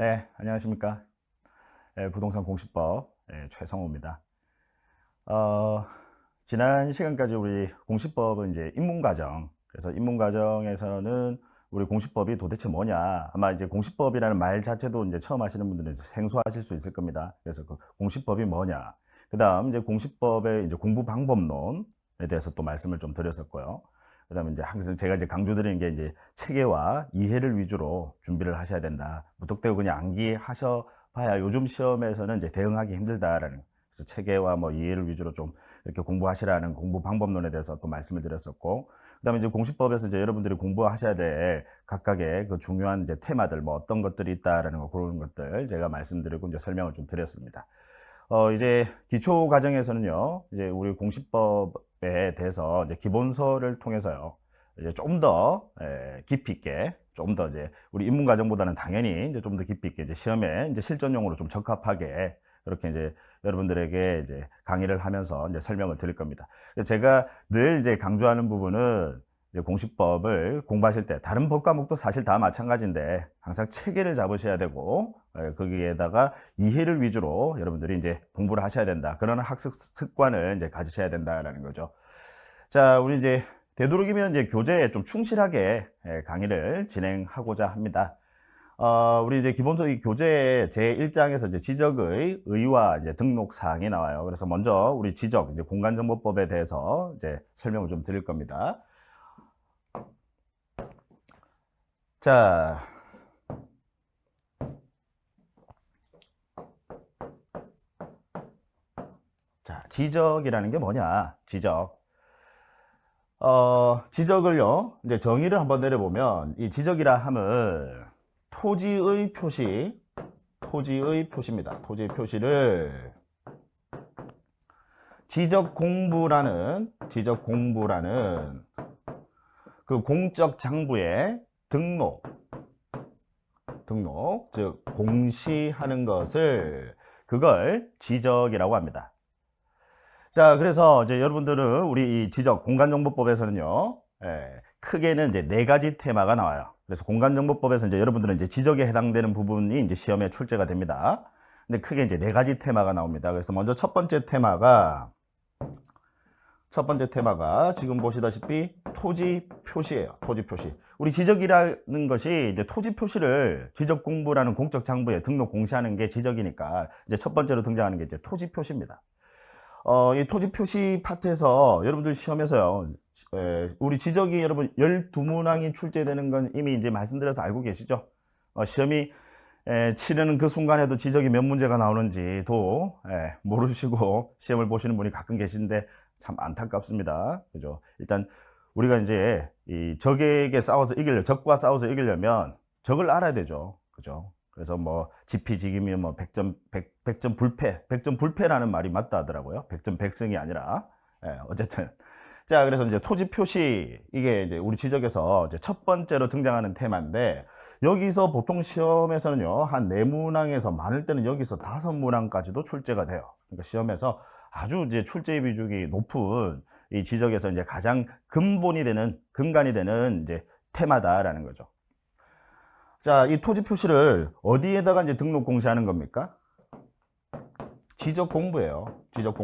네, 안녕하십니까. 부동산 공시법 최성호입니다. 어, 지난 시간까지 우리 공시법은 이제 입문과정, 그래서 입문과정에서는 우리 공시법이 도대체 뭐냐, 아마 이제 공시법이라는 말 자체도 이제 처음 하시는 분들은 생소하실 수 있을 겁니다. 그래서 그 공시법이 뭐냐, 그 다음 이제 공시법의 이제 공부 방법론에 대해서 또 말씀을 좀 드렸었고요. 그 다음에 이제 항상 제가 이제 강조드리는 게 이제 체계와 이해를 위주로 준비를 하셔야 된다. 무턱대고 그냥 암기하셔 봐야 요즘 시험에서는 이제 대응하기 힘들다라는, 그래서 체계와 뭐 이해를 위주로 좀 이렇게 공부하시라는 공부 방법론에 대해서 또 말씀을 드렸었고, 그다음에 이제 공시법에서 이제 여러분들이 공부하셔야 될 각각의 그 중요한 이제 테마들, 뭐 어떤 것들이 있다라는 거, 그런 것들 제가 말씀드리고 이제 설명을 좀 드렸습니다. 이제 기초 과정에서는요, 이제 우리 공시법에 대해서 이제 기본서를 통해서요, 이제 좀 더 깊이 있게, 좀 더 이제 우리 입문 과정보다는 당연히 이제 좀 더 깊이 있게 이제 시험에 이제 실전용으로 좀 적합하게 그렇게 이제 여러분들에게 이제 강의를 하면서 이제 설명을 드릴 겁니다. 제가 늘 이제 강조하는 부분은 이제 공시법을 공부하실 때 다른 법 과목도 사실 다 마찬가지인데 항상 체계를 잡으셔야 되고, 거기에다가 이해를 위주로 여러분들이 이제 공부를 하셔야 된다. 그런 학습 습관을 이제 가지셔야 된다라는 거죠. 자, 우리 이제 되도록이면 이제 교재에 좀 충실하게 강의를 진행하고자 합니다. 우리 이제 기본적인 교재 제1장에서 이제 지적의 의의와 이제 등록 사항이 나와요. 그래서 먼저 우리 지적, 이제 공간정보법에 대해서 이제 설명을 좀 드릴 겁니다. 자, 지적이라는 게 뭐냐? 지적을요, 이제 정의를 한번 내려보면, 이 지적이라 함은 토지의 표시입니다. 토지의 표시를 지적 공부라는 그 공적 장부에 등록, 즉 공시하는 것을, 그걸 지적이라고 합니다. 자, 그래서 이제 여러분들은 우리 이 지적 공간정보법에서는요, 크게는 이제 네 가지 테마가 나와요. 그래서 공간정보법에서 이제 여러분들은 이제 지적에 해당되는 부분이 이제 시험에 출제가 됩니다. 근데 크게 이제 네 가지 테마가 나옵니다. 그래서 먼저 첫 번째 테마가 지금 보시다시피 토지 표시예요. 토지 표시. 우리 지적이라는 것이 이제 토지 표시를 지적 공부라는 공적 장부에 등록 공시하는 게 지적이니까 이제 첫 번째로 등장하는 게 이제 토지 표시입니다. 이 토지 표시 파트에서 여러분들 시험에서요, 우리 지적이 여러분 12문항이 출제되는 건 이미 이제 말씀드려서 알고 계시죠? 시험이 치르는 그 순간에도 지적이 몇 문제가 나오는지도 모르시고 시험을 보시는 분이 가끔 계신데 참 안타깝습니다. 그죠? 일단 우리가 이제 이 적과 싸워서 이기려면 적을 알아야 되죠. 그죠? 그래서 뭐 지피지기면 뭐 100점 불패, 100점 불패라는 말이 맞다 하더라고요. 100점 백승이 아니라. 어쨌든. 자, 그래서 이제 토지 표시, 이게 이제 우리 지적에서 이제 첫 번째로 등장하는 테마인데, 여기서 보통 시험에서는요, 한 4문항에서 많을 때는 여기서 5문항까지도 출제가 돼요. 그러니까 시험에서 아주 이제 출제 비중이 높은 이 지적에서 이제 가장 근간이 되는 이제 테마다라는 거죠. 자, 이 토지 표시를 어디에다가 이제 등록 공시하는 겁니까? 지적 공부예요. 지적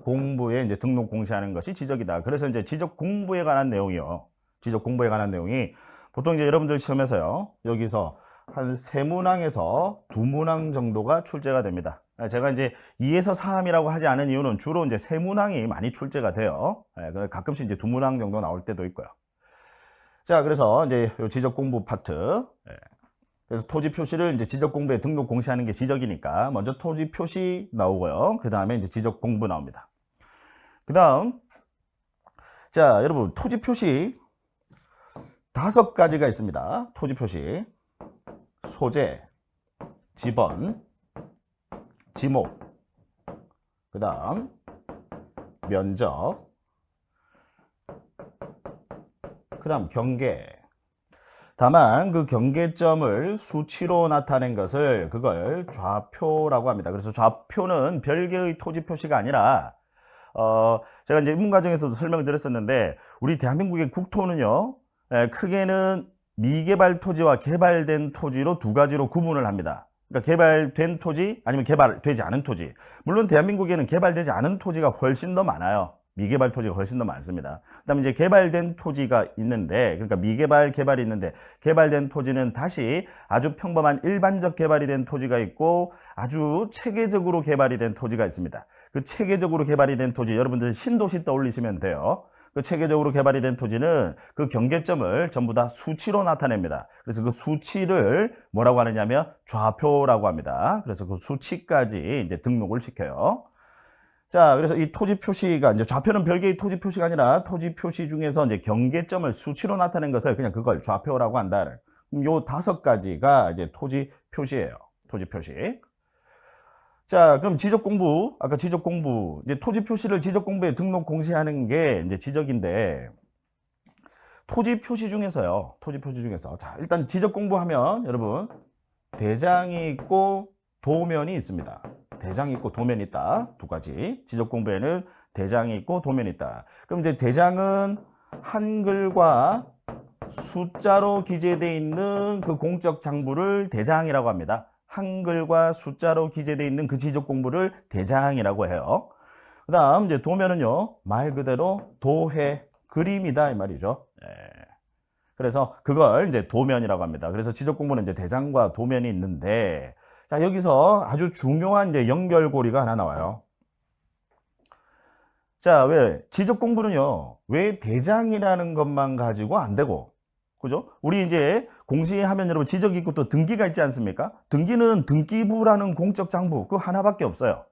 공부에 이제 등록 공시하는 것이 지적이다. 그래서 이제 지적 공부에 관한 내용이요. 지적 공부에 관한 내용이 보통 이제 여러분들 시험에서요, 여기서 한 3문항에서 2문항 정도가 출제가 됩니다. 제가 이제 2에서 3이라고 하지 않은 이유는 주로 이제 3문항이 많이 출제가 돼요. 가끔씩 이제 2문항 정도 나올 때도 있고요. 자, 그래서 이제 지적 공부 파트. 그래서 토지 표시를 이제 지적 공부에 등록 공시하는 게 지적이니까 먼저 토지 표시 나오고요. 그 다음에 이제 지적 공부 나옵니다. 그 다음, 자, 여러분, 토지 표시 5가지가 있습니다. 토지 표시. 소재, 지번, 지목, 그 다음, 면적, 그 다음, 경계. 다만 그 경계점을 수치로 나타낸 것을, 그걸 좌표라고 합니다. 그래서 좌표는 별개의 토지 표시가 아니라, 제가 이제 입문 과정에서도 설명을 드렸었는데, 우리 대한민국의 국토는요, 크게는 미개발 토지와 개발된 토지로 두 가지로 구분을 합니다. 그러니까 개발된 토지 아니면 개발되지 않은 토지. 물론 대한민국에는 개발되지 않은 토지가 훨씬 더 많아요. 미개발 토지가 훨씬 더 많습니다. 그다음에 이제 개발된 토지가 있는데, 그러니까 미개발 개발이 있는데, 개발된 토지는 다시 아주 평범한 일반적 개발이 된 토지가 있고 아주 체계적으로 개발이 된 토지가 있습니다. 그 체계적으로 개발이 된 토지, 여러분들 신도시 떠올리시면 돼요. 그 체계적으로 개발이 된 토지는 그 경계점을 전부 다 수치로 나타냅니다. 그래서 그 수치를 뭐라고 하느냐면 좌표라고 합니다. 그래서 그 수치까지 이제 등록을 시켜요. 자, 그래서 이 토지 표시가 이제 좌표는 별개의 토지 표시가 아니라 토지 표시 중에서 이제 경계점을 수치로 나타낸 것을 그냥 그걸 좌표라고 한다. 요 5가지가 이제 토지 표시예요. 토지 표시. 자, 그럼 지적 공부, 아까 지적 공부, 이제 토지 표시를 지적 공부에 등록 공시하는 게 이제 지적인데, 토지 표시 중에서요, 토지 표시 중에서. 자, 일단 지적 공부하면 여러분, 대장이 있고 도면이 있습니다. 대장이 있고 도면이 있다. 두 가지. 지적 공부에는 대장이 있고 도면이 있다. 그럼 이제 대장은 한글과 숫자로 기재되어 있는 그 공적 장부를 대장이라고 합니다. 한글과 숫자로 기재되어 있는 그 지적 공부를 대장이라고 해요. 그 다음 이제 도면은요, 말 그대로 도해 그림이다 이 말이죠. 그래서 그걸 이제 도면이라고 합니다. 그래서 지적 공부는 이제 대장과 도면이 있는데, 자, 여기서 아주 중요한 이제 연결고리가 하나 나와요. 자, 왜 지적 공부는요, 왜 대장이라는 것만 가지고 안 되고, 그죠? 우리 이제 공시하면 여러분 지적이 있고 또 등기가 있지 않습니까? 등기는 등기부라는 공적 장부 그 하나밖에 없어요.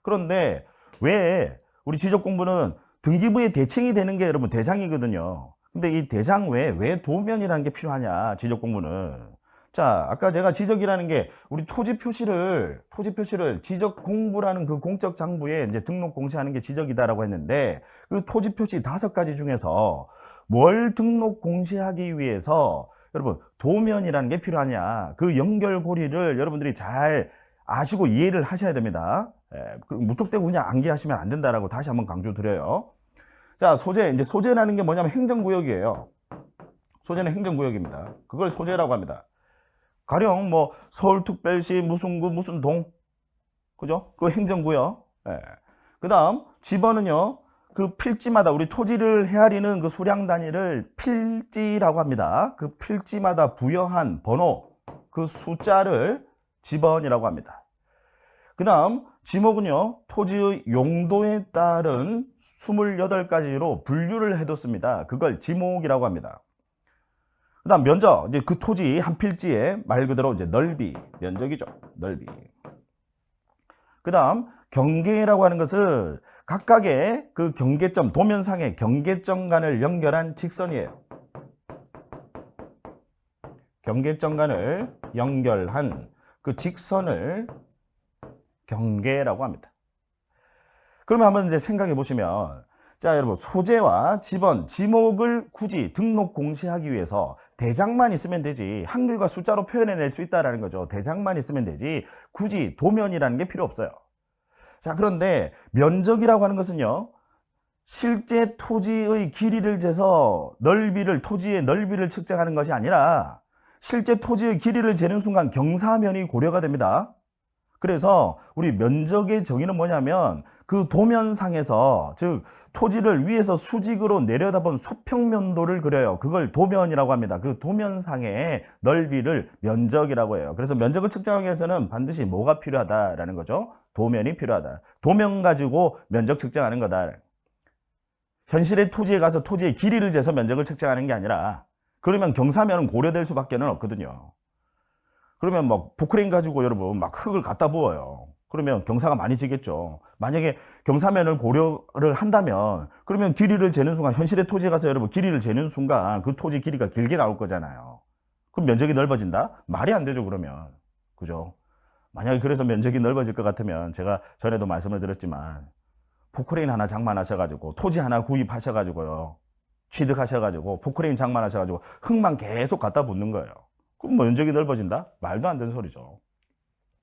그런데 왜 우리 지적 공부는 등기부의 대칭이 되는 게 여러분 대장이거든요. 근데 이 대장 외에 왜 도면이라는 게 필요하냐, 지적 공부는. 자, 아까 제가 지적이라는 게 우리 토지 표시를 지적 공부라는 그 공적 장부에 이제 등록 공시하는 게 지적이다라고 했는데, 그 토지 표시 5가지 중에서 뭘 등록 공시하기 위해서 여러분 도면이라는 게 필요하냐, 그 연결고리를 여러분들이 잘 아시고 이해를 하셔야 됩니다. 무턱대고 그냥 암기하시면 안 된다라고 다시 한번 강조드려요. 자, 소재, 이제 소재라는 게 뭐냐면 행정구역이에요. 소재는 행정구역입니다. 그걸 소재라고 합니다. 가령 뭐 서울특별시 무슨 구 무슨 동, 그죠? 그 행정구역. 그 다음 지번은요, 그 필지마다 우리 토지를 헤아리는 그 수량 단위를 필지라고 합니다. 그 필지마다 부여한 번호, 그 숫자를 지번이라고 합니다. 그 다음 지목은요, 토지의 용도에 따른 28가지로 분류를 해뒀습니다. 그걸 지목이라고 합니다. 그 다음 면적, 이제 그 토지 한 필지의 말 그대로 이제 넓이, 면적이죠. 넓이. 그 다음 경계라고 하는 것을 각각의 그 경계점, 도면상의 경계점 간을 연결한 직선이에요. 경계점 간을 연결한 그 직선을 경계라고 합니다. 그러면 한번 이제 생각해 보시면, 자, 여러분, 소재와 지번, 지목을 굳이 등록 공시하기 위해서 대장만 있으면 되지, 한글과 숫자로 표현해낼 수 있다는 거죠. 대장만 있으면 되지 굳이 도면이라는 게 필요 없어요. 자, 그런데 면적이라고 하는 것은요, 실제 토지의 길이를 재서 토지의 넓이를 측정하는 것이 아니라 실제 토지의 길이를 재는 순간 경사면이 고려가 됩니다. 그래서 우리 면적의 정의는 뭐냐면 그 도면상에서, 즉 토지를 위에서 수직으로 내려다본 수평면도를 그려요. 그걸 도면이라고 합니다. 그 도면상의 넓이를 면적이라고 해요. 그래서 면적을 측정하기 위해서는 반드시 뭐가 필요하다라는 거죠? 도면이 필요하다. 도면 가지고 면적 측정하는 거다. 현실의 토지에 가서 토지의 길이를 재서 면적을 측정하는 게 아니라, 그러면 경사면은 고려될 수밖에 없거든요. 그러면 막 포크레인 가지고 여러분 막 흙을 갖다 부어요. 그러면 경사가 많이 지겠죠. 만약에 경사면을 고려를 한다면, 그러면 길이를 재는 순간, 현실의 토지에 가서 여러분 길이를 재는 순간 그 토지 길이가 길게 나올 거잖아요. 그럼 면적이 넓어진다? 말이 안 되죠, 그러면. 그죠? 만약에 그래서 면적이 넓어질 것 같으면, 제가 전에도 말씀을 드렸지만 포크레인 하나 장만하셔가지고 토지 하나 구입하셔가지고요, 취득하셔가지고 포크레인 장만하셔가지고 흙만 계속 갖다 붓는 거예요. 그럼 면적이 넓어진다? 말도 안 되는 소리죠.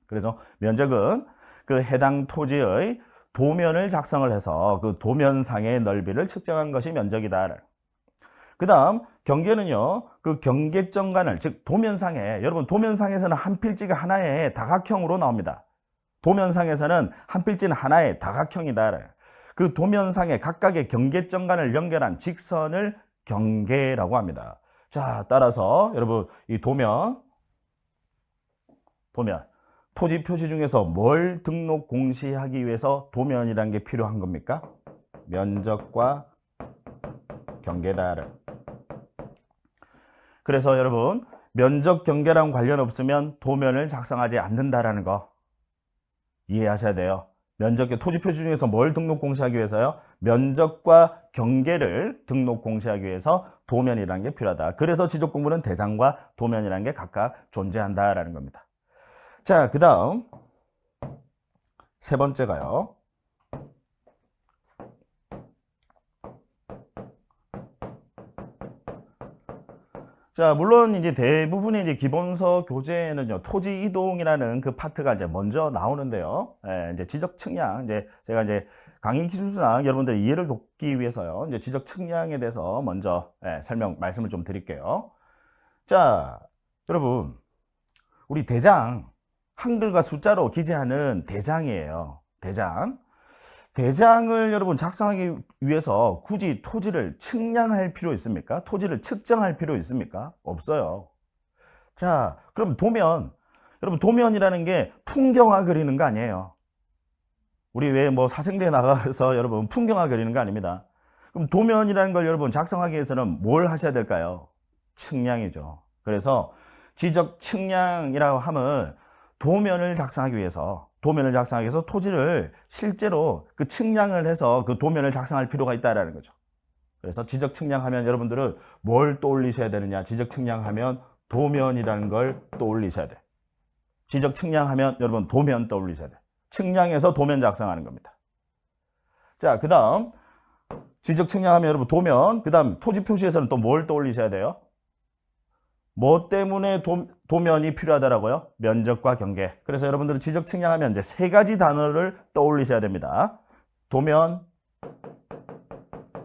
그래서 면적은 그 해당 토지의 도면을 작성을 해서 그 도면상의 넓이를 측정한 것이 면적이다. 그 다음 경계는요, 그 경계점간을, 즉 도면상에, 여러분 도면상에서는 한 필지가 하나의 다각형으로 나옵니다. 도면상에서는 한 필지는 하나의 다각형이다. 그 도면상의 각각의 경계점간을 연결한 직선을 경계라고 합니다. 자, 따라서 여러분 이 도면 토지 표시 중에서 뭘 등록 공시하기 위해서 도면이라는 게 필요한 겁니까? 면적과 경계다를. 그래서 여러분 면적 경계랑 관련 없으면 도면을 작성하지 않는다라는 거 이해하셔야 돼요. 면적, 토지 표시 중에서 뭘 등록 공시하기 위해서요? 면적과 경계를 등록 공시하기 위해서 도면이라는 게 필요하다. 그래서 지적공부는 대장과 도면이라는 게 각각 존재한다라는 겁니다. 자, 그 다음 세 번째가요. 자, 물론 이제 대부분의 이제 기본서 교재에는요, 토지 이동이라는 그 파트가 이제 먼저 나오는데요. 이제 지적 측량, 이제 제가 이제 강의 기술수랑 여러분들 이해를 돕기 위해서요, 이제 지적 측량에 대해서 먼저 말씀을 좀 드릴게요. 자, 여러분, 우리 대장, 한글과 숫자로 기재하는 대장이에요. 대장을 여러분 작성하기 위해서 굳이 토지를 측량할 필요 있습니까? 토지를 측정할 필요 있습니까? 없어요. 자, 그럼 여러분 도면이라는 게 풍경화 그리는 거 아니에요. 우리 왜 뭐 사생대에 나가서 여러분 풍경화 그리는 거 아닙니다. 그럼 도면이라는 걸 여러분 작성하기 위해서는 뭘 하셔야 될까요? 측량이죠. 그래서 지적 측량이라고 하면 도면을 작성하기 위해서 토지를 실제로 그 측량을 해서 그 도면을 작성할 필요가 있다라는 거죠. 그래서 지적 측량하면 여러분들은 뭘 떠올리셔야 되느냐? 지적 측량하면 도면이라는 걸 떠올리셔야 돼. 지적 측량하면 여러분 도면 떠올리셔야 돼. 측량해서 도면 작성하는 겁니다. 자, 그 다음 지적 측량하면 여러분 도면, 그 다음 토지 표시에서는 또 뭘 떠올리셔야 돼요? 뭐 때문에 도면이 필요하다라고요? 면적과 경계. 그래서 여러분들은 지적 측량하면 이제 세 가지 단어를 떠올리셔야 됩니다. 도면,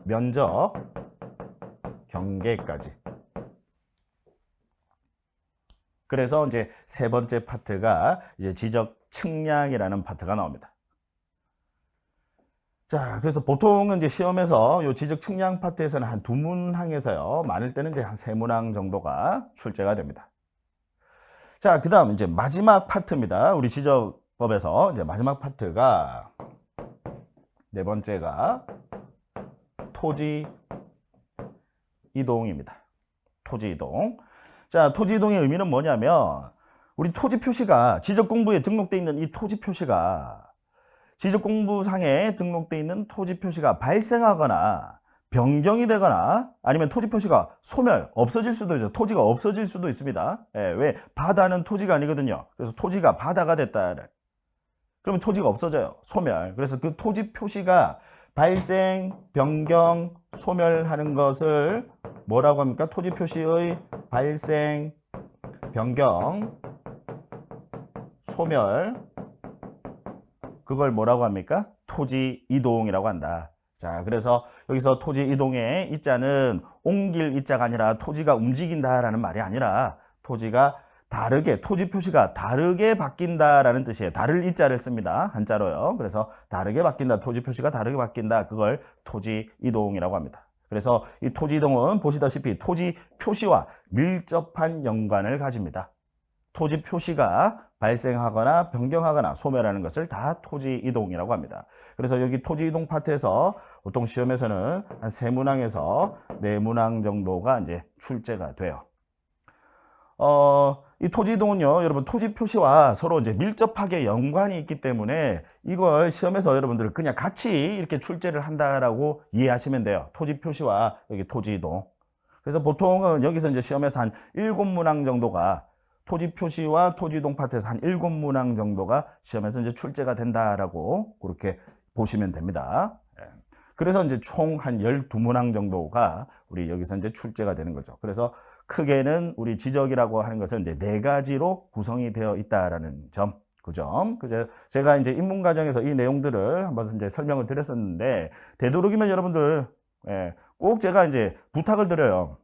면적, 경계까지. 그래서 이제 세 번째 파트가 이제 지적 측량이라는 파트가 나옵니다. 자, 그래서 보통은 이제 시험에서 요 지적 측량 파트에서는 한 2문항에서요, 많을 때는 이제 한 3문항 정도가 출제가 됩니다. 자, 그 다음 이제 마지막 파트입니다. 우리 지적법에서 이제 마지막 파트가 네 번째가 토지 이동입니다. 토지 이동. 자, 토지 이동의 의미는 뭐냐면 우리 토지 표시가 지적공부에 등록되어 있는 이 토지 표시가 지적공부상에 등록되어 있는 토지 표시가 발생하거나 변경이 되거나 아니면 토지 표시가 없어질 수도 있죠. 토지가 없어질 수도 있습니다. 왜? 바다는 토지가 아니거든요. 그래서 토지가 바다가 됐다. 그러면 토지가 없어져요. 그래서 그 토지 표시가 발생, 변경, 소멸하는 것을 뭐라고 합니까? 토지 표시의 발생, 변경, 소멸, 그걸 뭐라고 합니까? 토지 이동이라고 한다. 자, 그래서 여기서 토지 이동의 이자는 옮길 이자가 아니라 토지가 움직인다라는 말이 아니라 토지가 다르게, 토지 표시가 다르게 바뀐다라는 뜻이에요. 다를 이자를 씁니다. 한자로요. 그래서 다르게 바뀐다, 토지 표시가 다르게 바뀐다. 그걸 토지 이동이라고 합니다. 그래서 이 토지 이동은 보시다시피 토지 표시와 밀접한 연관을 가집니다. 토지 표시가 발생하거나 변경하거나 소멸하는 것을 다 토지 이동이라고 합니다. 그래서 여기 토지 이동 파트에서 보통 시험에서는 한 3문항에서 4문항 정도가 이제 출제가 돼요. 이 토지 이동은요, 여러분 토지 표시와 서로 이제 밀접하게 연관이 있기 때문에 이걸 시험에서 여러분들 그냥 같이 이렇게 출제를 한다라고 이해하시면 돼요. 토지 표시와 여기 토지 이동. 그래서 보통은 여기서 이제 시험에서 한 7문항 정도가 토지 표시와 토지 이동 파트에서 한 7문항 정도가 시험에서 이제 출제가 된다라고 그렇게 보시면 됩니다. 그래서 이제 총 한 12문항 정도가 우리 여기서 이제 출제가 되는 거죠. 그래서 크게는 우리 지적이라고 하는 것은 이제 4가지로 구성이 되어 있다라는 점. 그 점. 그래서 제가 이제 입문 과정에서 이 내용들을 한번 이제 설명을 드렸었는데 되도록이면 여러분들 예, 꼭 제가 이제 부탁을 드려요.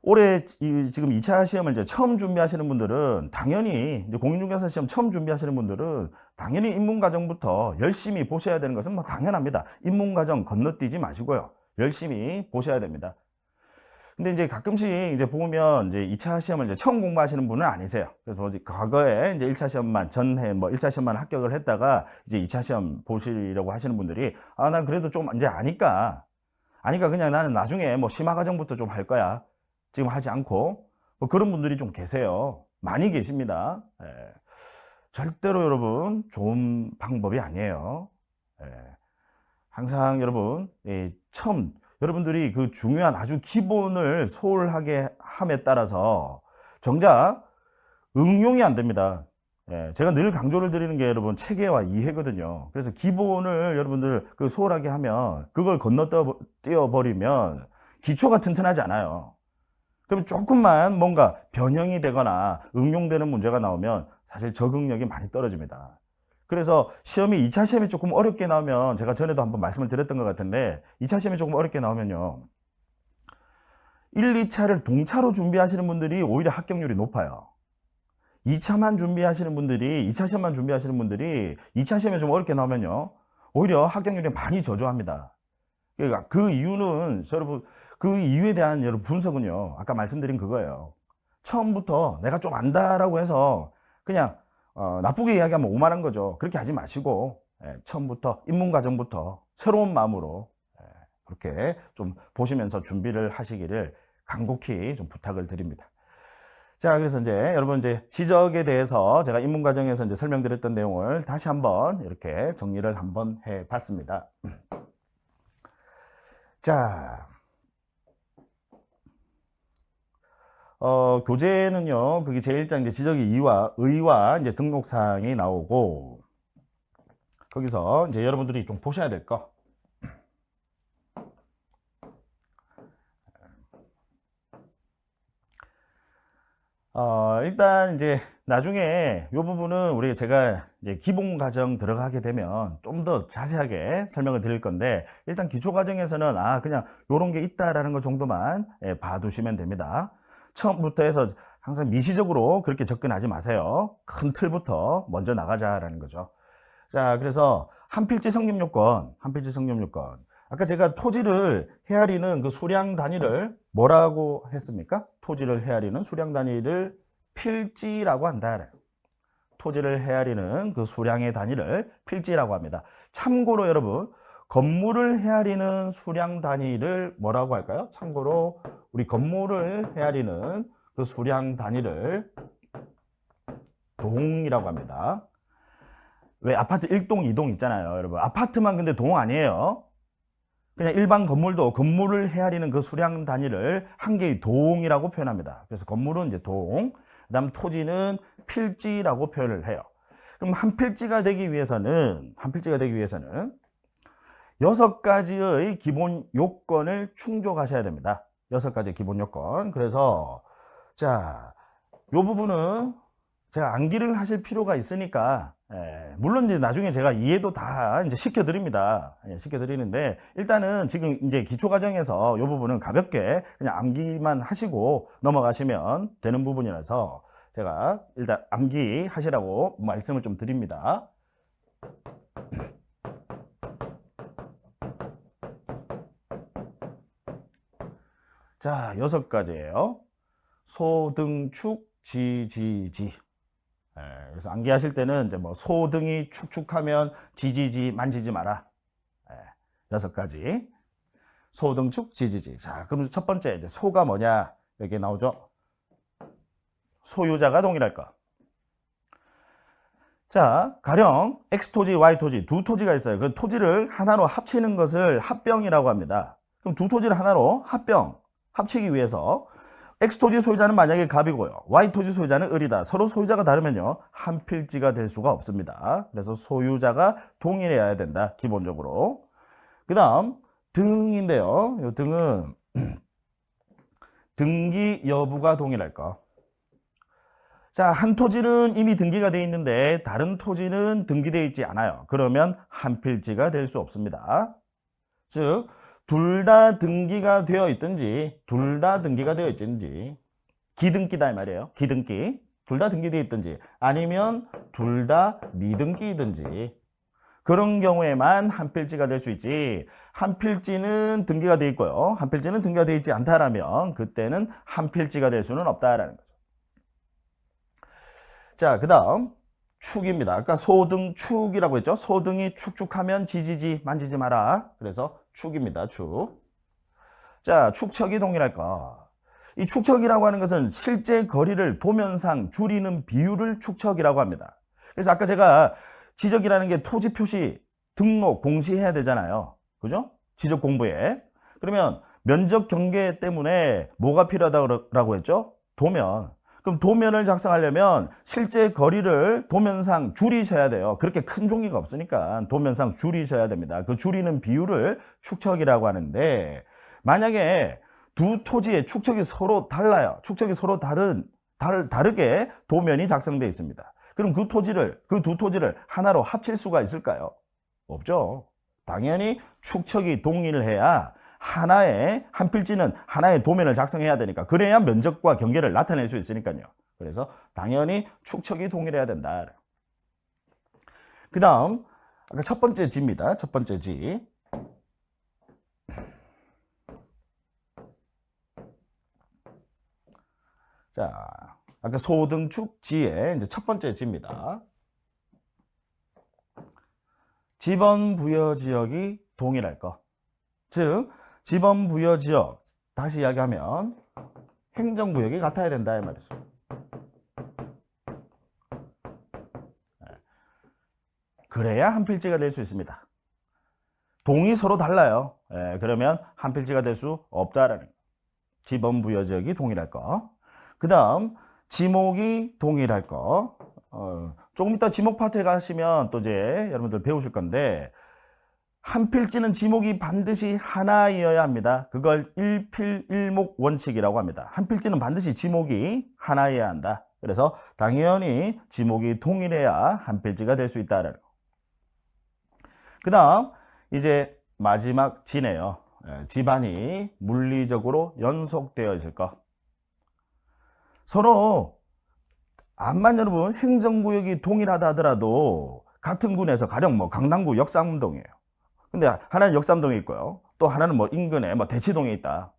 올해 지금 2차 시험을 이제 처음 준비하시는 분들은 당연히 이제 공인중개사 시험 처음 준비하시는 분들은 당연히 입문과정부터 열심히 보셔야 되는 것은 뭐 당연합니다. 입문과정 건너뛰지 마시고요. 열심히 보셔야 됩니다. 근데 이제 가끔씩 이제 보면 이제 2차 시험을 이제 처음 공부하시는 분은 아니세요. 그래서 과거에 이제 1차 시험만 전해 뭐 1차 시험만 합격을 했다가 이제 2차 시험 보시려고 하시는 분들이 난 그래도 좀 이제 아니까 그냥 나는 나중에 뭐 심화 과정부터 좀 할 거야. 지금 하지 않고 뭐 그런 분들이 좀 계세요. 많이 계십니다. 예. 절대로 여러분 좋은 방법이 아니에요. 예. 항상 여러분 처음 여러분들이 그 중요한 아주 기본을 소홀하게 함에 따라서 정작 응용이 안 됩니다. 예, 제가 늘 강조를 드리는 게 여러분 체계와 이해거든요. 그래서 기본을 여러분들 그 소홀하게 하면 그걸 건너뛰어 버리면 기초가 튼튼하지 않아요. 그럼 조금만 뭔가 변형이 되거나 응용되는 문제가 나오면 사실 적응력이 많이 떨어집니다. 그래서 시험이 2차 시험이 조금 어렵게 나오면 제가 전에도 한번 말씀을 드렸던 것 같은데 2차 시험이 조금 어렵게 나오면요 1, 2차를 동차로 준비하시는 분들이 오히려 합격률이 높아요. 2차만 준비하시는 분들이 2차 시험만 준비하시는 분들이 2차 시험에 좀 어렵게 나오면요 오히려 합격률이 많이 저조합니다. 그러니까 그 이유는 여러분 그 이유에 대한 여러분 분석은요 아까 말씀드린 그거예요. 처음부터 내가 좀 안다라고 해서 그냥 나쁘게 이야기하면 오만한 거죠. 그렇게 하지 마시고 처음부터 입문 과정부터 새로운 마음으로 그렇게 좀 보시면서 준비를 하시기를 간곡히 좀 부탁을 드립니다. 자, 그래서 이제 여러분 이제 지적에 대해서 제가 입문 과정에서 이제 설명드렸던 내용을 다시 한번 이렇게 정리를 한번 해 봤습니다. 자, 교재는요, 그게 제1장 이제 지적의 의와 이제 등록사항이 나오고, 거기서 이제 여러분들이 좀 보셔야 될 거. 일단 이제 나중에 이 부분은 우리 제가 이제 기본 과정 들어가게 되면 좀 더 자세하게 설명을 드릴 건데, 일단 기초 과정에서는 그냥 요런 게 있다라는 것 정도만 봐두시면 됩니다. 처음부터 해서 항상 미시적으로 그렇게 접근하지 마세요. 큰 틀부터 먼저 나가자라는 거죠. 자, 그래서 한필지 성립 요건. 아까 제가 토지를 헤아리는 그 수량 단위를 뭐라고 했습니까? 토지를 헤아리는 수량 단위를 필지라고 한다. 토지를 헤아리는 그 수량의 단위를 필지라고 합니다. 참고로 여러분, 건물을 헤아리는 수량 단위를 뭐라고 할까요? 참고로 우리 건물을 헤아리는 그 수량 단위를 동이라고 합니다. 왜 아파트 1동, 2동 있잖아요, 여러분. 아파트만 근데 동 아니에요. 그냥 일반 건물도 건물을 헤아리는 그 수량 단위를 한 개의 동이라고 표현합니다. 그래서 건물은 이제 동, 그다음 토지는 필지라고 표현을 해요. 그럼 한 필지가 되기 위해서는 6가지의 기본 요건을 충족하셔야 됩니다. 6가지의 기본 요건. 그래서 자, 요 부분은 제가 암기를 하실 필요가 있으니까 물론 이제 나중에 제가 이해도 다 이제 시켜드립니다. 시켜드리는데 일단은 지금 이제 기초 과정에서 이 부분은 가볍게 그냥 암기만 하시고 넘어가시면 되는 부분이라서 제가 일단 암기 하시라고 말씀을 좀 드립니다. 자, 6가지예요. 소등축 지지지. 그래서 암기하실 때는 이제 뭐 소등이 축축하면 지지지 만지지 마라. 6가지. 소등축 지지지. 자, 그럼 첫 번째 이제 소가 뭐냐? 여기 나오죠. 소유자가 동일할 것. 자, 가령 X토지, Y토지 두 토지가 있어요. 그 토지를 하나로 합치는 것을 합병이라고 합니다. 그럼 두 토지를 하나로 합치기 위해서 X토지 소유자는 만약에 갑이고요. Y토지 소유자는 을이다. 서로 소유자가 다르면요. 한 필지가 될 수가 없습니다. 그래서 소유자가 동일해야 된다. 기본적으로. 그 다음 등인데요. 이 등은 등기 여부가 동일할 거. 자, 한 토지는 이미 등기가 되어 있는데 다른 토지는 등기되어 있지 않아요. 그러면 한 필지가 될 수 없습니다. 즉 둘 다 등기가 되어 있든지, 둘 다 등기가 되어 있든지, 기등기다 이 말이에요. 기등기. 둘 다 등기되어 있든지, 아니면 둘 다 미등기이든지, 그런 경우에만 한 필지가 될 수 있지, 한 필지는 등기가 되어 있고요, 한 필지는 등기가 되어 있지 않다라면 그때는 한 필지가 될 수는 없다라는 거죠. 자, 그 다음 축입니다. 아까 소등 축이라고 했죠. 소등이 축축하면 지지지 만지지 마라. 그래서 축입니다. 축. 자, 축척이 동일할까? 이 축척이라고 하는 것은 실제 거리를 도면상 줄이는 비율을 축척이라고 합니다. 그래서 아까 제가 지적이라는 게 토지 표시, 등록, 공시해야 되잖아요. 그죠? 지적 공부에. 그러면 면적 경계 때문에 뭐가 필요하다고 했죠? 도면. 그럼 도면을 작성하려면 실제 거리를 도면상 줄이셔야 돼요. 그렇게 큰 종이가 없으니까 도면상 줄이셔야 됩니다. 그 줄이는 비율을 축척이라고 하는데, 만약에 두 토지의 축척이 서로 달라요. 축척이 서로 다르게 도면이 작성되어 있습니다. 그럼 그 두 토지를 하나로 합칠 수가 있을까요? 없죠. 당연히 축척이 동일해야 한 필지는 하나의 도면을 작성해야 되니까, 그래야 면적과 경계를 나타낼 수 있으니까요. 그래서 당연히 축척이 동일해야 된다. 그 다음 아까 첫 번째 지입니다. 첫 번째 지. 자, 아까 소등축 지의 이제 첫 번째 지입니다. 지번 부여 지역이 동일할 것. 즉, 지번 부여 지역, 다시 이야기하면 행정구역이 같아야 된다 이 말이죠. 그래야 한 필지가 될 수 있습니다. 동이 서로 달라요. 그러면 한 필지가 될 수 없다라는 거. 지번 부여 지역이 동일할 거. 그 다음 지목이 동일할 거. 조금 이따 지목 파트에 가시면 또 이제 여러분들 배우실 건데, 한 필지는 지목이 반드시 하나이어야 합니다. 그걸 일필일목 원칙이라고 합니다. 한 필지는 반드시 지목이 하나여야 한다. 그래서 당연히 지목이 동일해야 한 필지가 될 수 있다는 거. 그 다음 이제 마지막 지네요. 집안이 물리적으로 연속되어 있을 것. 서로 암만 여러분 행정구역이 동일하다 하더라도 같은 군에서, 가령 뭐 강남구 역삼동이에요. 근데 하나는 역삼동에 있고요, 또 하나는 뭐 인근에 뭐 대치동에 있다.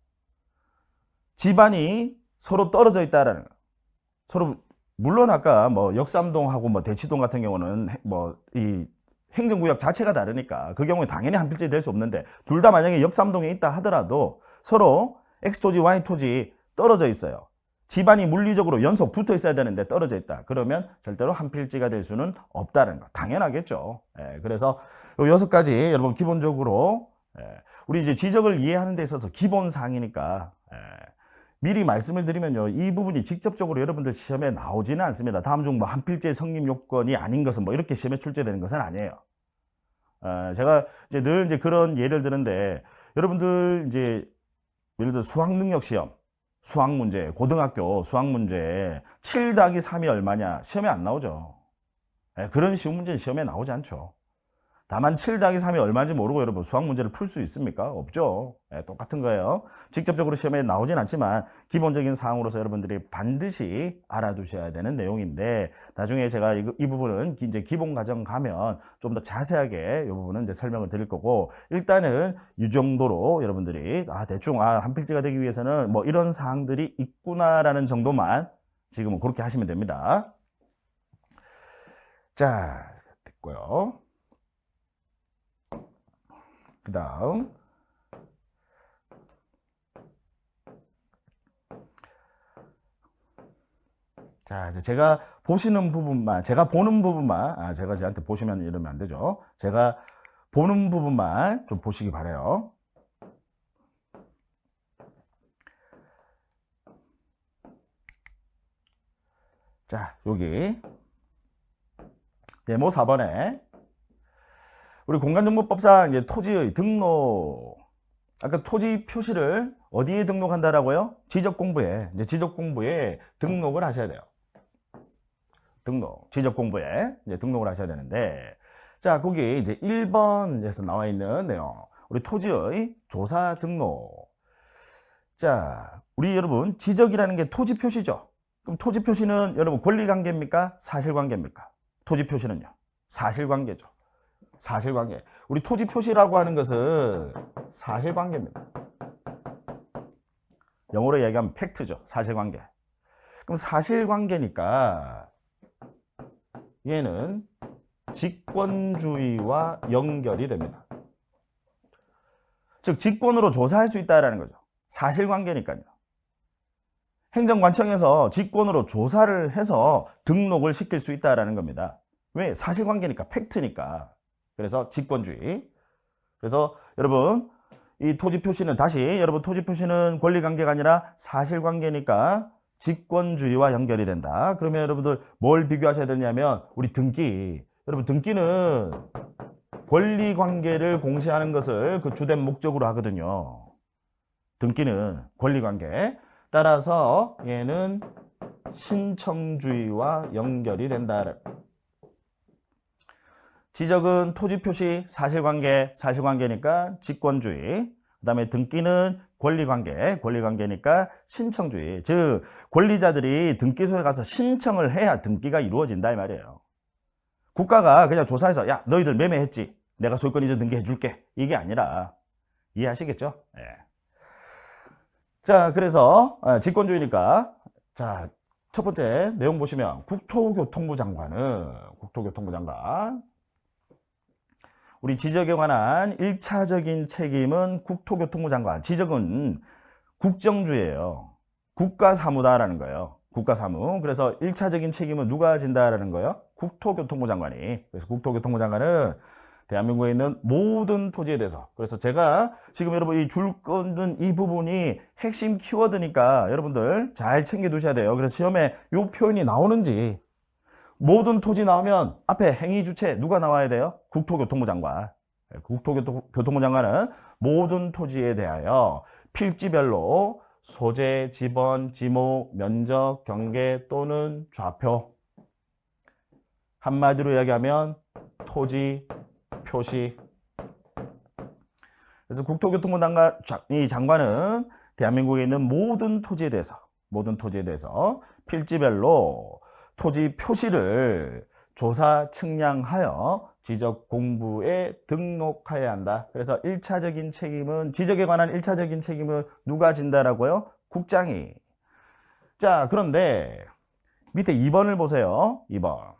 집안이 서로 떨어져 있다라는 거. 서로, 물론 아까 뭐 역삼동하고 뭐 대치동 같은 경우는 뭐 이 행정구역 자체가 다르니까 그 경우에 당연히 한 필지 될 수 없는데, 둘 다 만약에 역삼동에 있다 하더라도 서로 X토지, Y토지 떨어져 있어요. 집안이 물리적으로 연속 붙어 있어야 되는데 떨어져 있다. 그러면 절대로 한 필지가 될 수는 없다는 거. 당연하겠죠. 그래서 요 6가지 여러분 기본적으로, 우리 이제 지적을 이해하는 데 있어서 기본 사항이니까, 미리 말씀을 드리면요, 이 부분이 직접적으로 여러분들 시험에 나오지는 않습니다. 다음 중 뭐 한 필지의 성립 요건이 아닌 것은 뭐 이렇게 시험에 출제되는 것은 아니에요. 제가 이제 늘 이제 그런 예를 드는데, 여러분들 이제 예를 들어 수학 능력 시험, 수학 문제, 고등학교 수학 문제 7 더하기 3이 얼마냐 시험에 안 나오죠. 그런 쉬운 문제는 시험에 나오지 않죠. 다만 7 더하기 3이 얼마인지 모르고 여러분 수학 문제를 풀 수 있습니까? 없죠. 똑같은 거예요. 직접적으로 시험에 나오진 않지만 기본적인 사항으로서 여러분들이 반드시 알아두셔야 되는 내용인데, 나중에 제가 이 부분은 이제 기본 과정 가면 좀 더 자세하게 이 부분은 이제 설명을 드릴 거고, 일단은 이 정도로 여러분들이 대충 한 필지가 되기 위해서는 뭐 이런 사항들이 있구나라는 정도만 지금은 그렇게 하시면 됩니다. 자, 됐고요. 그 다음 자, 이제 제가 보시는 부분만, 제가 보는 부분만, 제가 저한테 보시면 이러면 안 되죠. 제가 보는 부분만 좀 보시기 바래요. 자, 여기 네모 4번에 우리 공간정보법상 이제 토지의 등록, 아까 토지 표시를 어디에 등록한다라고요? 지적공부에, 이제 지적공부에 등록을 하셔야 돼요. 등록, 지적공부에 이제 등록을 하셔야 되는데, 자, 거기 이제 1번에서 나와 있는 내용, 우리 토지의 조사 등록. 자, 우리 여러분 지적이라는 게 토지 표시죠. 그럼 토지 표시는 여러분 권리관계입니까? 사실관계입니까? 토지 표시는요. 사실관계죠. 사실관계. 우리 토지 표시라고 하는 것은 사실관계입니다. 영어로 얘기하면 팩트죠. 사실관계. 그럼 사실관계니까 얘는 직권주의와 연결이 됩니다. 즉 직권으로 조사할 수 있다는 거죠. 사실관계니까요. 행정관청에서 직권으로 조사를 해서 등록을 시킬 수 있다는 겁니다. 왜? 사실관계니까, 팩트니까. 그래서 직권주의. 그래서 여러분 이 토지 표시는 다시 여러분 토지 표시는 권리관계가 아니라 사실관계니까 직권주의와 연결이 된다. 그러면 여러분들 뭘 비교하셔야 되냐면 우리 등기. 여러분 등기는 권리관계를 공시하는 것을 그 주된 목적으로 하거든요. 등기는 권리관계. 따라서 얘는 신청주의와 연결이 된다. 지적은 토지 표시, 사실관계, 사실관계니까 직권주의. 그 다음에 등기는 권리관계, 권리관계니까 신청주의. 즉 권리자들이 등기소에 가서 신청을 해야 등기가 이루어진다 이 말이에요. 국가가 그냥 조사해서 야 너희들 매매했지? 내가 소유권 이전 등기해 줄게. 이게 아니라 이해하시겠죠? 예. 자, 그래서 직권주의니까 자, 첫 번째 내용 보시면 국토교통부 장관은 우리 지적에 관한 1차적인 책임은 국토교통부 장관. 지적은 국정주예요. 국가사무다라는 거예요. 국가사무. 그래서 1차적인 책임은 누가 진다라는 거예요? 국토교통부 장관이. 그래서 국토교통부 장관은 대한민국에 있는 모든 토지에 대해서. 그래서 제가 지금 여러분 이 줄 끊는 이 부분이 핵심 키워드니까 여러분들 잘 챙겨 두셔야 돼요. 그래서 시험에 이 표현이 나오는지 모든 토지 나오면 앞에 행위 주체 누가 나와야 돼요? 국토교통부 장관. 국토교통부 장관은 모든 토지에 대하여 필지별로 소재, 지번, 지목, 면적, 경계 또는 좌표. 한마디로 이야기하면 토지 표시. 그래서 국토교통부 장관은 대한민국에 있는 모든 토지에 대해서 필지별로 토지 표시를 조사 측량하여 지적 공부에 등록해야 한다. 그래서 1차적인 책임은 지적에 관한 1차적인 책임은 누가 진다라고요? 국장이. 자, 그런데 밑에 2번을 보세요. 2번.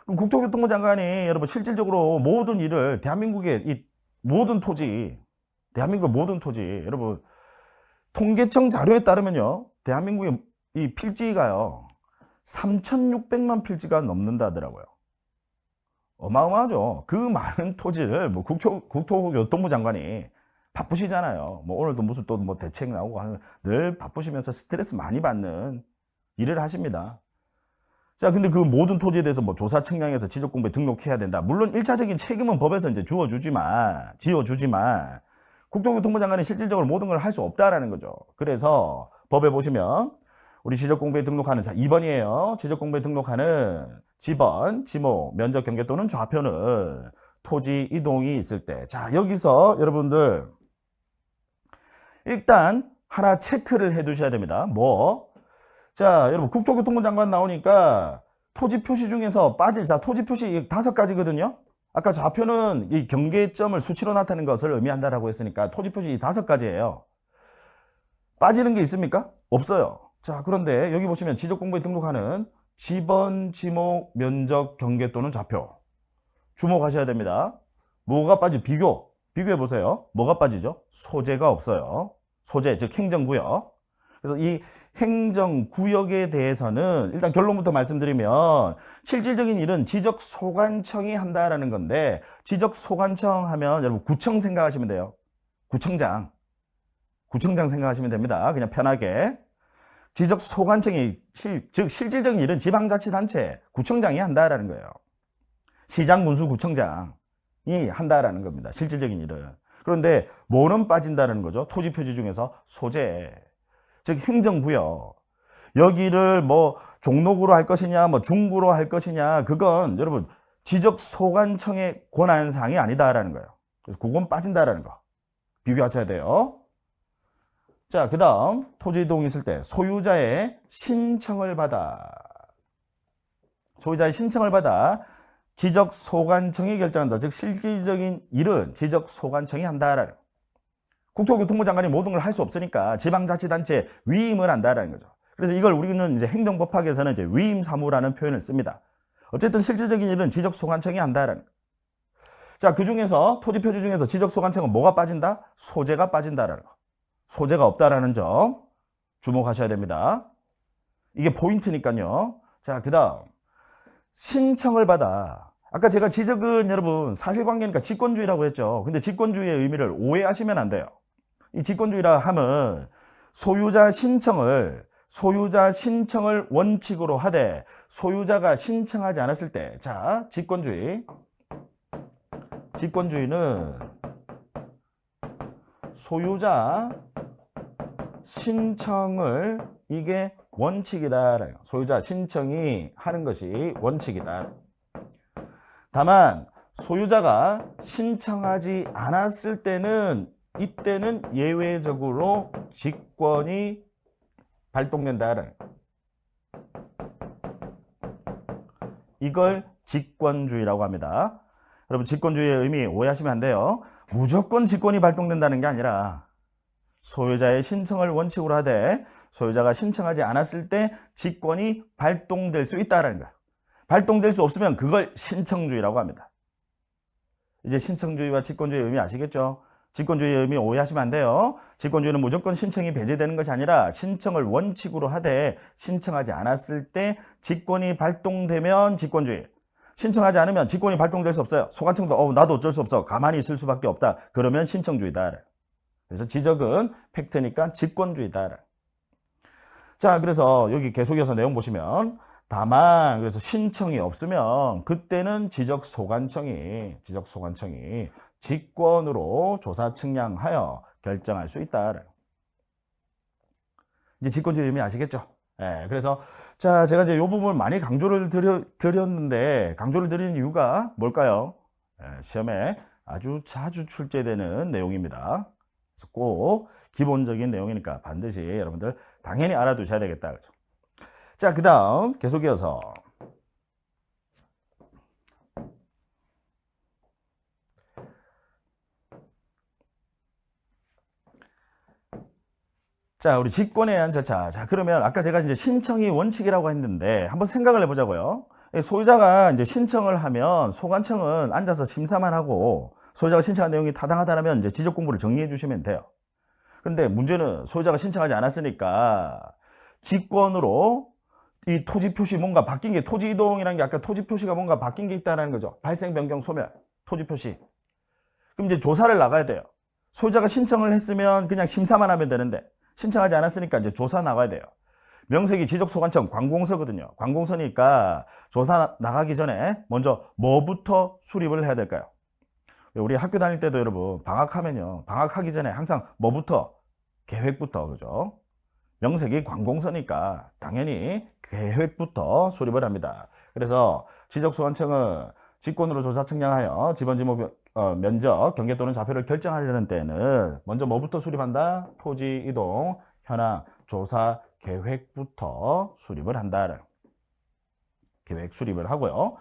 그럼 국토교통부 장관이 여러분 실질적으로 모든 일을 대한민국의 이 모든 토지, 대한민국의 모든 토지, 여러분 통계청 자료에 따르면요, 대한민국의 이 필지가요 3,600만 필지가 넘는다더라고요. 어마어마하죠. 그 많은 토지를 뭐 국토교통부 장관이 바쁘시잖아요. 뭐 오늘도 무슨 또 뭐 대책 나오고 하는 늘 바쁘시면서 스트레스 많이 받는 일을 하십니다. 자, 근데 그 모든 토지에 대해서 뭐 조사 측량해서 지적 공부에 등록해야 된다. 물론 1차적인 책임은 법에서 이제 지어주지만 국토교통부 장관이 실질적으로 모든 걸 할 수 없다라는 거죠. 그래서 법에 보시면 우리 지적 공부에 등록하는, 자, 2번이에요. 지적 공부에 등록하는 지번, 지목, 면적, 경계 또는 좌표는 토지 이동이 있을 때. 자, 여기서 여러분들 일단 하나 체크를 해 두셔야 됩니다. 뭐? 자, 여러분 국토교통부 장관 나오니까 토지 표시 중에서 빠질, 자, 토지 표시 5가지거든요. 아까 좌표는 이 경계점을 수치로 나타내는 것을 의미한다라고 했으니까 토지 표시 5가지예요. 빠지는 게 있습니까? 없어요. 자, 그런데 여기 보시면 지적 공부에 등록하는 지번, 지목, 면적, 경계 또는 좌표. 주목하셔야 됩니다. 뭐가 빠지? 비교해 보세요. 뭐가 빠지죠? 소재가 없어요. 소재, 즉 행정구역. 그래서 이 행정구역에 대해서는 일단 결론부터 말씀드리면 실질적인 일은 지적소관청이 한다라는 건데, 지적소관청 하면 여러분 구청 생각하시면 돼요. 구청장 생각하시면 됩니다. 그냥 편하게. 지적소관청이 즉 실질적인 일은 지방자치단체 구청장이 한다라는 거예요. 시장, 군수, 구청장이 한다라는 겁니다. 실질적인 일은. 그런데 뭐는 빠진다는 거죠? 토지 표지 중에서 소재, 즉 행정구역. 여기를 뭐 종로구로 할 것이냐, 뭐 중구로 할 것이냐, 그건 여러분 지적소관청의 권한사항이 아니다라는 거예요. 그래서 그건 빠진다라는 거. 비교하셔야 돼요. 자, 그 다음 토지 이동이 있을 때 소유자의 신청을 받아 지적소관청이 결정한다. 즉 실질적인 일은 지적소관청이 한다라는, 국토교통부 장관이 모든 걸 할 수 없으니까 지방자치단체에 위임을 한다라는 거죠. 그래서 이걸 우리는 이제 행정법학에서는 이제 위임사무라는 표현을 씁니다. 어쨌든 실질적인 일은 지적소관청이 한다라는 거. 자, 그 중에서 토지표시 중에서 지적소관청은 뭐가 빠진다? 소재가 빠진다라는 거. 소재가 없다라는 점 주목하셔야 됩니다. 이게 포인트니까요. 자, 그 다음 신청을 받아. 아까 제가 지적은 여러분 사실관계니까 직권주의라고 했죠. 근데 직권주의의 의미를 오해하시면 안 돼요. 이 직권주의라 함은 소유자 신청을 원칙으로 하되 소유자가 신청하지 않았을 때, 자, 직권주의는 소유자 신청을, 이게 원칙이다. 소유자 신청이 하는 것이 원칙이다. 다만 소유자가 신청하지 않았을 때는, 이때는 예외적으로 직권이 발동된다. 이걸 직권주의라고 합니다. 여러분, 직권주의의 의미 오해하시면 안 돼요. 무조건 직권이 발동된다는 게 아니라 소유자의 신청을 원칙으로 하되 소유자가 신청하지 않았을 때 직권이 발동될 수 있다는 거예요. 발동될 수 없으면 그걸 신청주의라고 합니다. 이제 신청주의와 직권주의의 의미 아시겠죠? 직권주의의 의미 오해하시면 안 돼요. 직권주의는 무조건 신청이 배제되는 것이 아니라 신청을 원칙으로 하되 신청하지 않았을 때 직권이 발동되면 직권주의. 신청하지 않으면 직권이 발동될 수 없어요. 소관청도 나도 어쩔 수 없어. 가만히 있을 수밖에 없다. 그러면 신청주의다. 그래서 지적은 팩트니까 직권주의다. 자, 그래서 여기 계속해서 내용 보시면 다만 그래서 신청이 없으면 그때는 지적소관청이 직권으로 조사 측량하여 결정할 수 있다. 이제 직권주의 의미 아시겠죠? 예, 그래서 자, 제가 이제 이 부분을 많이 강조를 드렸는데 강조를 드리는 이유가 뭘까요? 예, 시험에 아주 자주 출제되는 내용입니다. 그래서 꼭 기본적인 내용이니까 반드시 여러분들 당연히 알아두셔야 되겠다. 그렇죠? 자, 그 다음 계속 이어서 자, 우리 직권에 의한 절차. 자, 그러면 아까 제가 이제 신청이 원칙이라고 했는데 한번 생각을 해보자고요. 소유자가 이제 신청을 하면 소관청은 앉아서 심사만 하고 소유자가 신청한 내용이 타당하다면 이제 지적 공부를 정리해 주시면 돼요. 근데 문제는 소유자가 신청하지 않았으니까 직권으로 이 토지 표시 뭔가 바뀐 게, 토지 이동이라는 게 아까 토지 표시가 뭔가 바뀐 게 있다는 거죠. 발생, 변경, 소멸, 토지 표시. 그럼 이제 조사를 나가야 돼요. 소유자가 신청을 했으면 그냥 심사만 하면 되는데 신청하지 않았으니까 이제 조사 나가야 돼요. 명색이 지적소관청 관공서거든요. 관공서니까 조사 나가기 전에 먼저 뭐부터 수립을 해야 될까요? 우리 학교 다닐 때도 여러분 방학하면요, 방학하기 전에 항상 뭐부터? 계획부터, 그죠? 명색이 관공서니까 당연히 계획부터 수립을 합니다. 그래서 지적소관청은 직권으로 조사 측량하여 지번지목 면적, 경계 또는 좌표를 결정하려는 때는 먼저 뭐부터 수립한다? 토지 이동 현황 조사 계획부터 수립을 한다. 계획 수립을 하고요.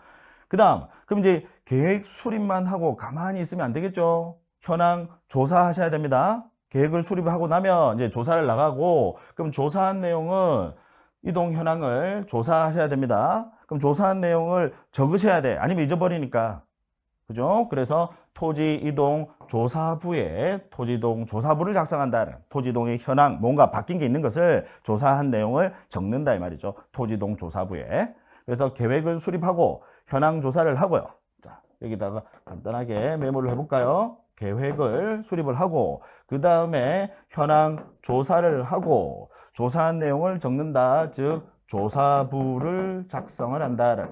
그 다음, 그럼 이제 계획 수립만 하고 가만히 있으면 안 되겠죠? 현황 조사하셔야 됩니다. 계획을 수립하고 나면 이제 조사를 나가고, 그럼 조사한 내용은 이동 현황을 조사하셔야 됩니다. 그럼 조사한 내용을 적으셔야 돼. 아니면 잊어버리니까. 그죠? 그래서 토지 이동 조사부에 토지 이동 조사부를 작성한다. 토지 이동의 현황, 뭔가 바뀐 게 있는 것을 조사한 내용을 적는다 이 말이죠. 토지 이동 조사부에. 그래서 계획을 수립하고 현황 조사를 하고요. 자, 여기다가 간단하게 메모를 해볼까요? 계획을 수립을 하고 그 다음에 현황 조사를 하고 조사한 내용을 적는다. 즉 조사부를 작성을 한다.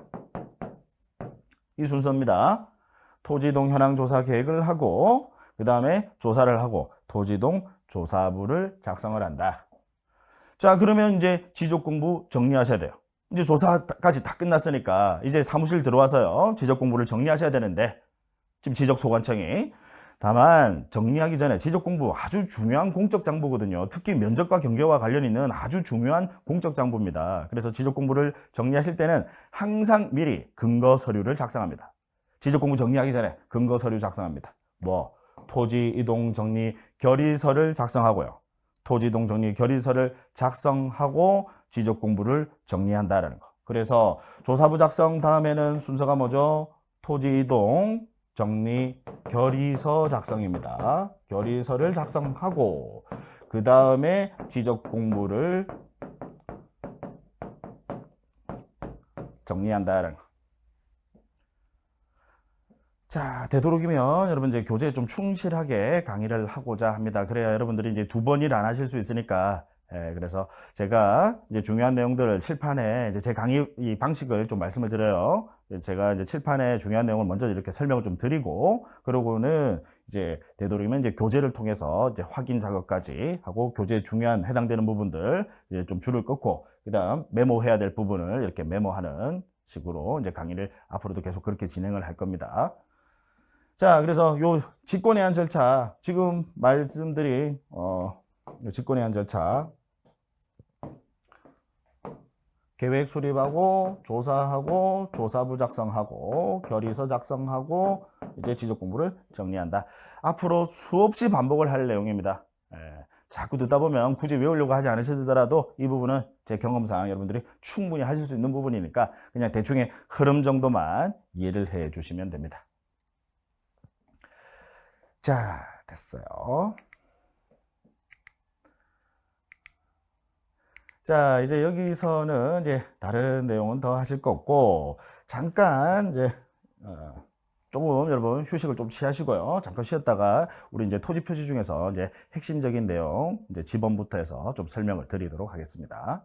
이 순서입니다. 토지이동 현황 조사 계획을 하고 그 다음에 조사를 하고 토지이동 조사부를 작성을 한다. 자, 그러면 이제 지적 공부 정리하셔야 돼요. 이제 조사까지 다 끝났으니까 이제 사무실 들어와서요 지적 공부를 정리하셔야 되는데, 지금 지적소관청이 다만 정리하기 전에 지적 공부 아주 중요한 공적 장부거든요. 특히 면접과 경계와 관련 있는 아주 중요한 공적 장부입니다. 그래서 지적 공부를 정리하실 때는 항상 미리 근거 서류를 작성합니다. 지적 공부 정리하기 전에 근거 서류 작성합니다. 뭐 토지 이동 정리 결의서를 작성하고요. 토지 이동 정리 결의서를 작성하고 지적 공부를 정리한다라는 거. 그래서 조사부 작성 다음에는 순서가 뭐죠? 토지 이동 정리 결의서 작성입니다. 결의서를 작성하고 그 다음에 지적 공부를 정리한다라는 거. 자, 되도록이면 여러분 이제 교재에 좀 충실하게 강의를 하고자 합니다. 그래야 여러분들이 이제 두 번 일 안 하실 수 있으니까. 그래서 제가 이제 중요한 내용들을 칠판에 이제 제 강의 이 방식을 좀 말씀을 드려요. 제가 이제 칠판에 중요한 내용을 먼저 이렇게 설명을 좀 드리고, 그러고는 이제 되도록이면 이제 교재를 통해서 이제 확인 작업까지 하고 교재에 중요한 해당되는 부분들 이제 좀 줄을 끊고, 그다음 메모해야 될 부분을 이렇게 메모하는 식으로 이제 강의를 앞으로도 계속 그렇게 진행을 할 겁니다. 자, 그래서 요 직권예한 절차, 지금 말씀드린 직권예한 절차, 계획 수립하고 조사하고 조사부 작성하고 결의서 작성하고 이제 지적 공부를 정리한다. 앞으로 수없이 반복을 할 내용입니다. 자꾸 듣다 보면 굳이 외우려고 하지 않으시더라도 이 부분은 제 경험상 여러분들이 충분히 하실 수 있는 부분이니까 그냥 대충의 흐름 정도만 이해를 해 주시면 됩니다. 자, 됐어요. 자, 이제 여기서는 이제 다른 내용은 더 하실 거 없고, 잠깐 이제, 조금 여러분 휴식을 좀 취하시고요. 잠깐 쉬었다가 우리 이제 토지 표시 중에서 이제 핵심적인 내용, 이제 지번부터 해서 좀 설명을 드리도록 하겠습니다.